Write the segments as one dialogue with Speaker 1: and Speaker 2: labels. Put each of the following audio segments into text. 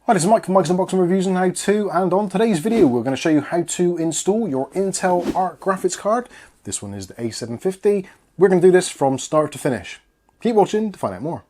Speaker 1: Hi, this is Mike from Mike's Unboxing Reviews and How To, and on today's video we're going to show you how to install your Intel Arc graphics card. This one is the A750. We're going to do this from start to finish. Keep watching to find out more.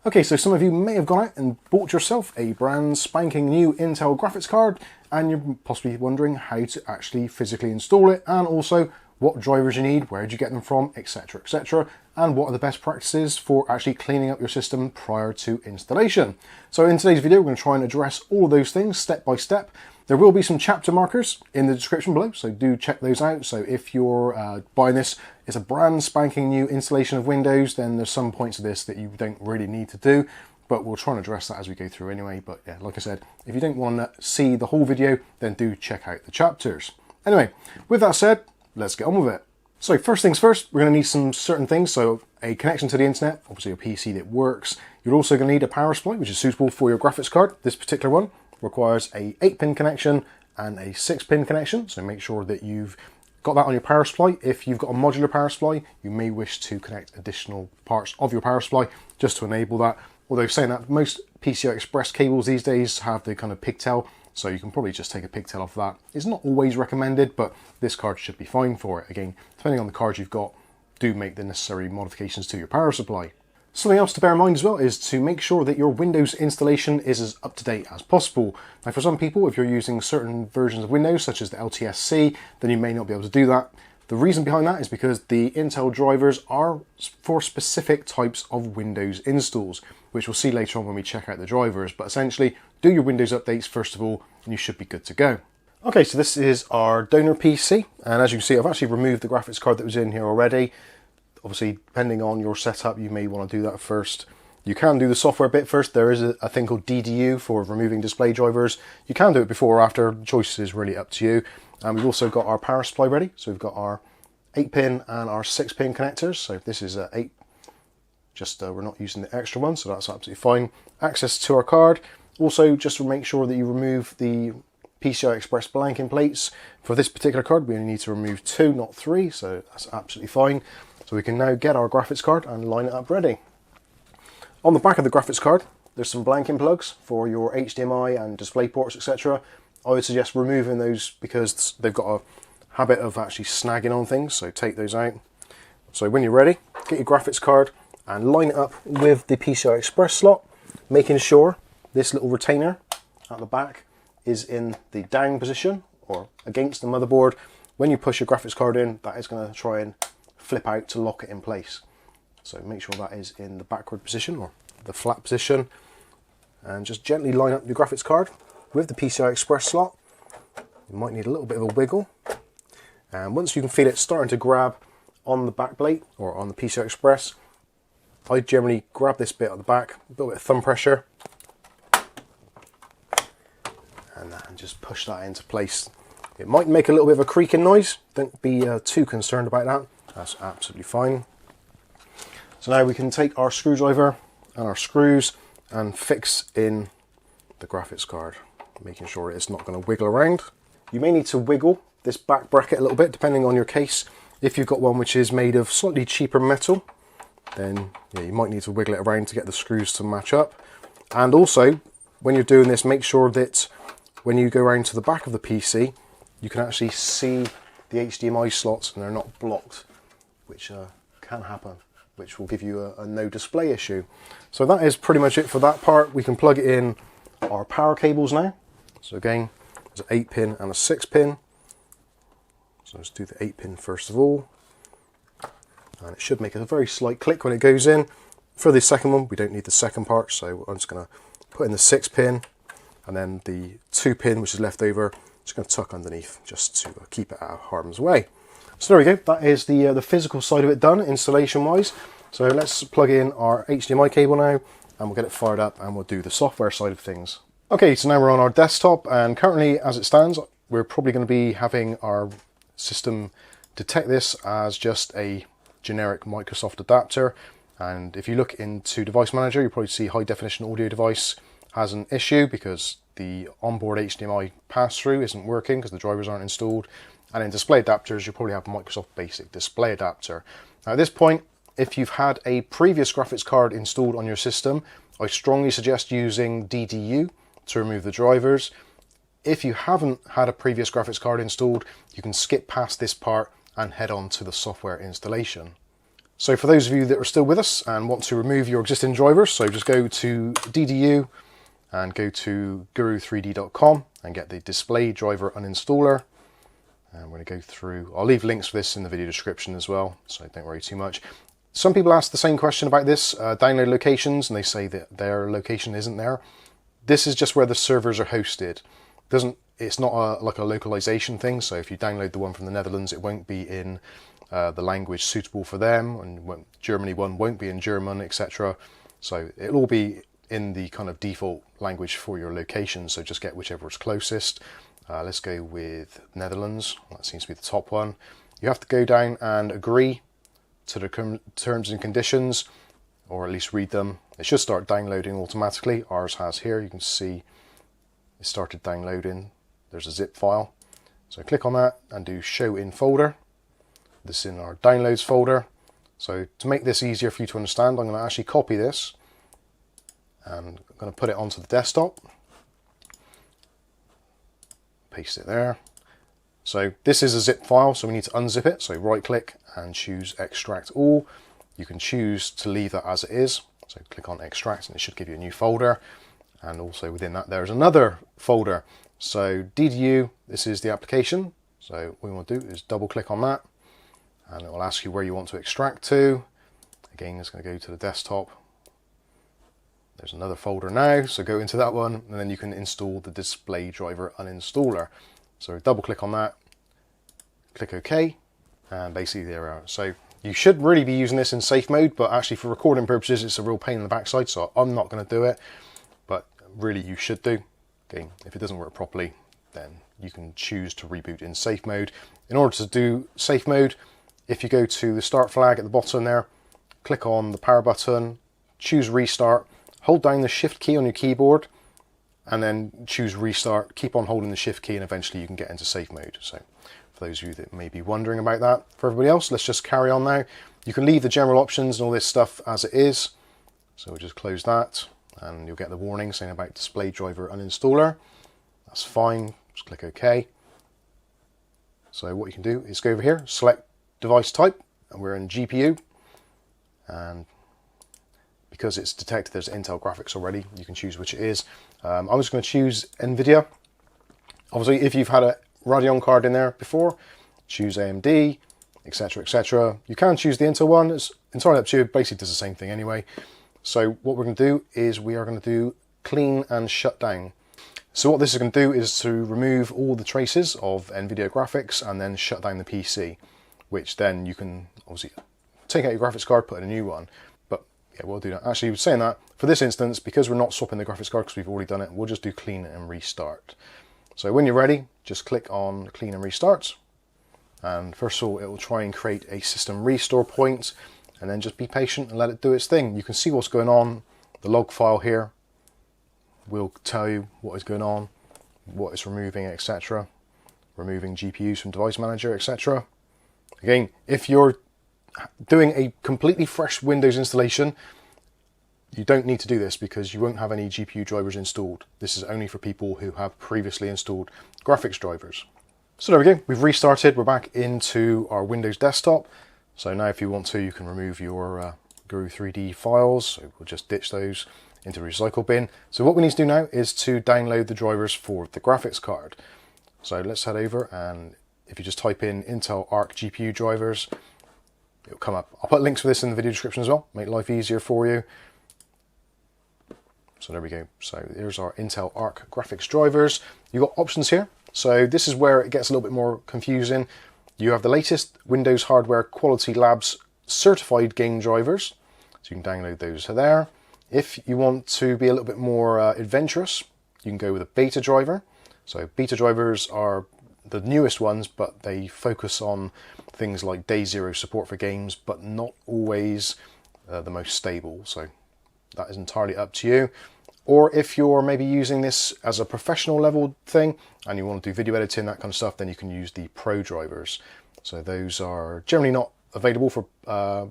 Speaker 1: Okay, so some of you may have gone out and bought yourself a brand spanking new Intel graphics card, and you're possibly wondering how to actually physically install it, and also what drivers you need, where did you get them from, etc, etc, and what are the best practices for actually cleaning up your system prior to installation. So in today's video we're going to try and address all of those things step by step. There will be some chapter markers in the description below, so do check those out. So if you're buying this, it's a brand spanking new installation of Windows, then there's some points of this that you don't really need to do, but we'll try and address that as we go through anyway. But yeah, like I said, if you don't want to see the whole video, then do check out the chapters. Anyway, with that said, let's get on with it. So first things first, we're going to need some certain things. So a connection to the internet, obviously a PC that works. You're also going to need a power supply, which is suitable for your graphics card. This particular one requires a 8-pin connection and a 6-pin connection. So make sure that you've got that on your power supply. If you've got a modular power supply, you may wish to connect additional parts of your power supply just to enable that. Although saying that, most PCI Express cables these days have the kind of pigtail, so you can probably just take a pigtail off that. It's not always recommended, but this card should be fine for it. Again, depending on the card you've got, do make the necessary modifications to your power supply. Something else to bear in mind as well is to make sure that your Windows installation is as up-to-date as possible. Now for some people, if you're using certain versions of Windows, such as the LTSC, then you may not be able to do that. The reason behind that is because the Intel drivers are for specific types of Windows installs, which we'll see later on when we check out the drivers. But essentially, do your Windows updates first of all, and you should be good to go. Okay, so this is our donor PC, and as you can see, I've actually removed the graphics card that was in here already. Obviously, depending on your setup, you may want to do that first. You can do the software bit first. There is a thing called DDU for removing display drivers. You can do it before or after. The choice is really up to you. And we've also got our power supply ready. So we've got our 8-pin and our 6-pin connectors. So this is 8. Just we're not using the extra one, so that's absolutely fine. Access to our card. Also, just to make sure that you remove the PCI Express blanking plates. For this particular card, we only need to remove 2, not 3, so that's absolutely fine. So we can now get our graphics card and line it up ready. On the back of the graphics card, there's some blanking plugs for your HDMI and display ports, etc. I would suggest removing those because they've got a habit of actually snagging on things, so take those out. So when you're ready, get your graphics card and line it up with the PCI Express slot, making sure this little retainer at the back is in the down position or against the motherboard. When you push your graphics card in, that is going to try and flip out to lock it in place. So make sure that is in the backward position or the flat position, and just gently line up your graphics card with the PCI Express slot. You might need a little bit of a wiggle, and once you can feel it starting to grab on the back plate or on the PCI Express, I generally grab this bit at the back, a little bit of thumb pressure, and just push that into place. It might make a little bit of a creaking noise. Don't be too concerned about that. That's absolutely fine. So now we can take our screwdriver and our screws and fix in the graphics card, making sure it's not going to wiggle around. You may need to wiggle this back bracket a little bit depending on your case. If you've got one which is made of slightly cheaper metal, then yeah, you might need to wiggle it around to get the screws to match up. And also, when you're doing this, make sure that when you go around to the back of the PC, you can actually see the HDMI slots and they're not blocked, which can happen, which will give you a no display issue. So that is pretty much it for that part. We can plug in our power cables now. So again, there's an 8-pin and a 6-pin. So let's do the 8-pin first of all. And it should make a very slight click when it goes in. For the second one, we don't need the second part, so I'm just going to put in the 6-pin, and then the 2-pin, which is left over, just going to tuck underneath just to keep it out of harm's way. So there we go, that is the physical side of it done, installation-wise. So let's plug in our HDMI cable now, and we'll get it fired up, and we'll do the software side of things. Okay, so now we're on our desktop, and currently, as it stands, we're probably going to be having our system detect this as just a generic Microsoft adapter. And if you look into Device Manager, you'll probably see high definition audio device has an issue because the onboard HDMI pass-through isn't working because the drivers aren't installed. And in display adapters, you probably have Microsoft Basic Display Adapter. Now at this point, if you've had a previous graphics card installed on your system, I strongly suggest using DDU to remove the drivers. If you haven't had a previous graphics card installed, you can skip past this part and head on to the software installation. So for those of you that are still with us and want to remove your existing drivers, so just go to DDU and go to guru3d.com and get the display driver uninstaller. And we're going to go through, I'll leave links for this in the video description as well, so don't worry too much. Some people ask the same question about this, download locations, and they say that their location isn't there. This is just where the servers are hosted. It's not like a localization thing, so if you download the one from the Netherlands, it won't be in the language suitable for them, and Germany one won't be in German, etc. So it'll all be in the kind of default language for your location, so just get whichever is closest. Let's go with Netherlands, that seems to be the top one. You have to go down and agree to the terms and conditions, or at least read them. It should start downloading automatically. Ours has here, you can see it started downloading. There's a zip file. So click on that and do show in folder. This is in our downloads folder. So to make this easier for you to understand, I'm going to actually copy this and I'm going to put it onto the desktop. Paste it there. So this is a zip file, so we need to unzip it. So right click and choose extract all. You can choose to leave that as it is. So click on extract and it should give you a new folder. And also within that there's another folder. So DDU, this is the application. So what we want to do is double click on that and it will ask you where you want to extract to. Again, it's going to go to the desktop. There's another folder now, so go into that one and then you can install the display driver uninstaller. So double click on that, click OK, and basically there we are. So you should really be using this in safe mode, but actually for recording purposes it's a real pain in the backside, so I'm not going to do it, but really you should do. Okay, if it doesn't work properly, then you can choose to reboot in safe mode. In order to do safe mode, if you go to the start flag at the bottom there, click on the power button, choose restart, hold down the shift key on your keyboard, and then choose restart, keep on holding the shift key, and eventually you can get into safe mode. So for those of you that may be wondering about that, for everybody else, let's just carry on now. You can leave the general options and all this stuff as it is. So we'll just close that and you'll get the warning saying about display driver uninstaller. That's fine, just click OK. So what you can do is go over here, select device type, and we're in GPU. And because it's detected there's Intel graphics already, you can choose which it is. I'm just going to choose NVIDIA. Obviously, if you've had a Radeon card in there before, choose AMD, etc, etc. You can choose the Intel one, it's entirely up to you, it basically does the same thing anyway. So what we're going to do is we are going to do clean and shut down. So what this is going to do is to remove all the traces of NVIDIA graphics and then shut down the PC, which then you can obviously take out your graphics card, put in a new one. Yeah, we'll do that. Actually, saying that, for this instance, because we're not swapping the graphics card because we've already done it, we'll just do clean and restart. So when you're ready, just click on clean and restart. And first of all, it will try and create a system restore point, and then just be patient and let it do its thing. You can see what's going on. The log file here will tell you what is going on, what it's removing, etc. Removing GPUs from device manager, etc. Again, if you're doing a completely fresh Windows installation, you don't need to do this because you won't have any GPU drivers installed. This is only for people who have previously installed graphics drivers. So there we go, we've restarted, we're back into our Windows desktop. So now if you want to, you can remove your Guru 3D files. So we'll just ditch those into the recycle bin. So what we need to do now is to download the drivers for the graphics card. So let's head over, and if you just type in Intel Arc GPU drivers, it'll come up. I'll put links for this in the video description as well, make life easier for you. So there we go. So here's our Intel Arc graphics drivers. You've got options here. So this is where it gets a little bit more confusing. You have the latest Windows Hardware Quality Labs certified game drivers. So you can download those there. If you want to be a little bit more adventurous, you can go with a beta driver. So beta drivers are the newest ones, but they focus on things like day zero support for games, but not always the most stable. So that is entirely up to you. Or if you're maybe using this as a professional level thing and you want to do video editing, that kind of stuff, then you can use the Pro drivers. So those are generally not available for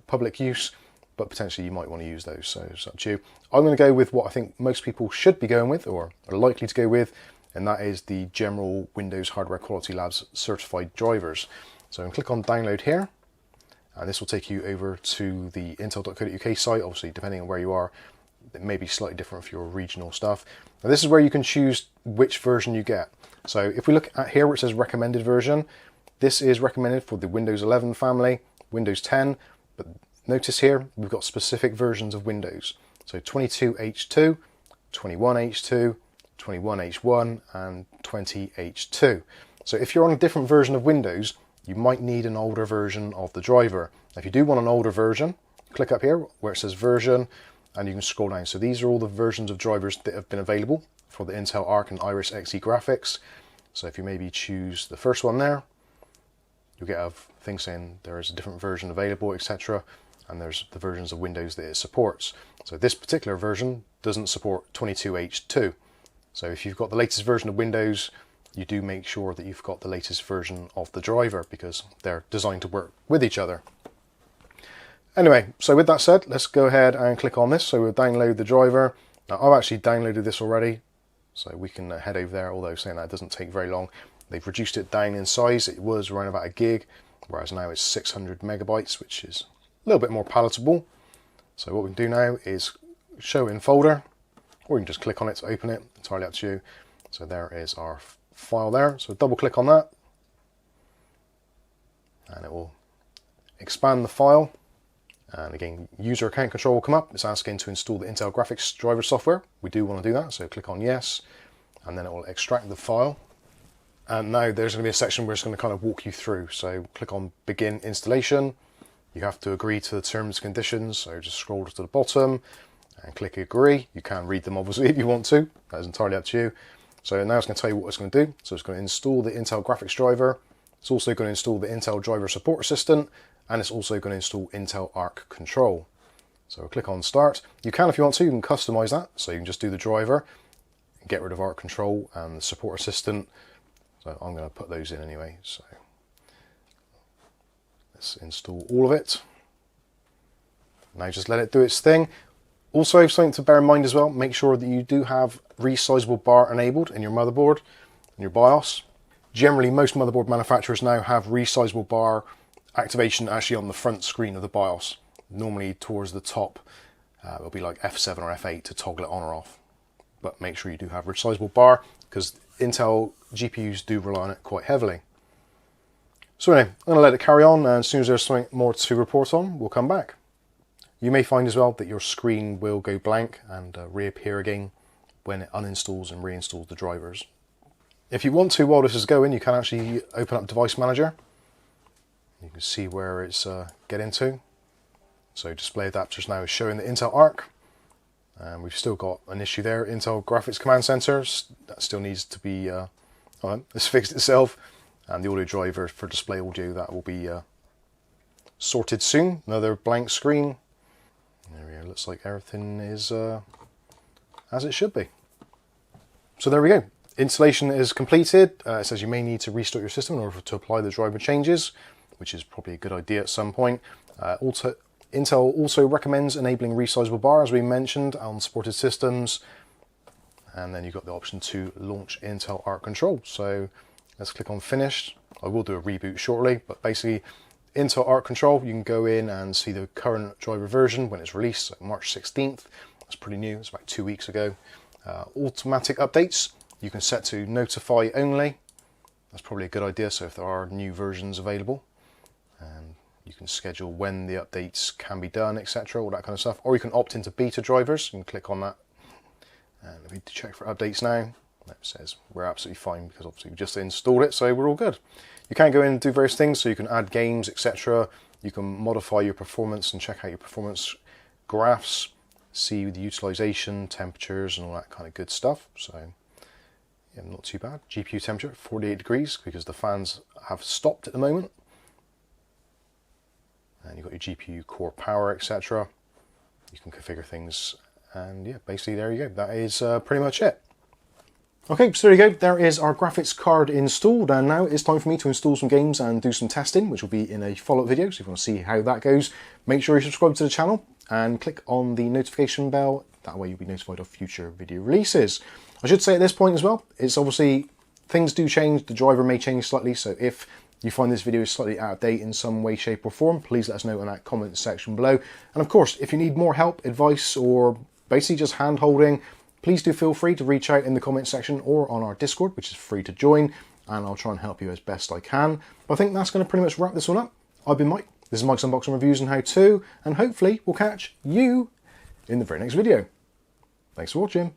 Speaker 1: public use, but potentially you might want to use those, so it's up to you. I'm going to go with what I think most people should be going with, or are likely to go with, and that is the general Windows Hardware Quality Labs certified drivers. So I'm going to click on download here, and this will take you over to the intel.co.uk site. Obviously, depending on where you are, it may be slightly different for your regional stuff. Now this is where you can choose which version you get. So if we look at here where it says recommended version, this is recommended for the Windows 11 family, Windows 10, but notice here we've got specific versions of Windows. So 22H2, 21H2, 21H1 and 20H2. So if you're on a different version of Windows, you might need an older version of the driver. If you do want an older version, click up here where it says version, and you can scroll down. So these are all the versions of drivers that have been available for the Intel Arc and Iris Xe graphics. So if you maybe choose the first one there, you'll get a thing saying there is a different version available, etc. And there's the versions of Windows that it supports. So this particular version doesn't support 22H2. So if you've got the latest version of Windows, you do make sure that you've got the latest version of the driver because they're designed to work with each other. Anyway, so with that said, let's go ahead and click on this. So we'll download the driver. Now I've actually downloaded this already, so we can head over there, although saying that doesn't take very long. They've reduced it down in size. It was around about a gig, whereas now it's 600 megabytes, which is a little bit more palatable. So what we can do now is show in folder, or you can just click on it to open it, entirely up to you. So there is our file there. So double click on that, and it will expand the file. And again, user account control will come up. It's asking to install the Intel graphics driver software. We do want to do that, so click on yes, and then it will extract the file. And now there's going to be a section where it's going to kind of walk you through. So click on begin installation. You have to agree to the terms and conditions, so just scroll to the bottom and click agree. You can read them obviously if you want to, that is entirely up to you. So now it's going to tell you what it's going to do. So it's going to install the Intel graphics driver. It's also going to install the Intel driver support assistant, and it's also going to install Intel Arc control. So we'll click on start. You can, if you want to, you can customize that. So you can just do the driver, get rid of Arc control and the support assistant. So I'm going to put those in anyway. So let's install all of it. Now just let it do its thing. Also, something to bear in mind as well, make sure that you do have resizable bar enabled in your motherboard, in your BIOS. Generally, most motherboard manufacturers now have resizable bar activation actually on the front screen of the BIOS. Normally towards the top, it'll be like F7 or F8 to toggle it on or off. But make sure you do have resizable bar, because Intel GPUs do rely on it quite heavily. So anyway, I'm going to let it carry on, and as soon as there's something more to report on, we'll come back. You may find as well that your screen will go blank and reappear again when it uninstalls and reinstalls the drivers. If you want to, while this is going, you can actually open up Device Manager. You can see where it's getting to. So display adapters now is showing the Intel Arc. And we've still got an issue there. Intel Graphics Command Center, that still needs to be, it's fixed itself. And the audio driver for display audio, that will be sorted soon. Another blank screen. There we go, looks like everything is as it should be. So there we go. Installation is completed. It says you may need to restart your system in order to apply the driver changes, which is probably a good idea at some point. Intel also recommends enabling resizable bar, as we mentioned, on supported systems. And then you've got the option to launch Intel Arc control. So let's click on finish. I will do a reboot shortly, but basically Intel Arc control, you can go in and see the current driver version when it's released, so March 16th. That's pretty new, it's about 2 weeks ago. Automatic updates, you can set to notify only. That's probably a good idea, so if there are new versions available, you can schedule when the updates can be done, etc., all that kind of stuff. Or you can opt into beta drivers and click on that. And let me check for updates now. It says we're absolutely fine because obviously we just installed it, so we're all good. You can go in and do various things, so you can add games, etc. You can modify your performance and check out your performance graphs, see the utilization, temperatures, and all that kind of good stuff. So yeah, not too bad. GPU temperature 48 degrees because the fans have stopped at the moment. And you've got your GPU core power, etc. You can configure things And yeah, basically there you go. That is pretty much it. Okay, so there you go. There is our graphics card installed, and now it's time for me to install some games and do some testing, which will be in a follow-up video. So if you want to see how that goes, make sure you subscribe to the channel and click on the notification bell. That way you'll be notified of future video releases. I should say at this point as well, it's obviously things do change. The driver may change slightly, so if you find this video is slightly out of date in some way, shape or form, please let us know in that comment section below. And of course, if you need more help, advice, or basically just hand holding, please do feel free to reach out in the comment section or on our Discord, which is free to join, and I'll try and help you as best I can. But I think that's going to pretty much wrap this one up. I've been Mike. This is Mike's Unboxing Reviews and How To, and hopefully we'll catch you in the very next video. Thanks for watching.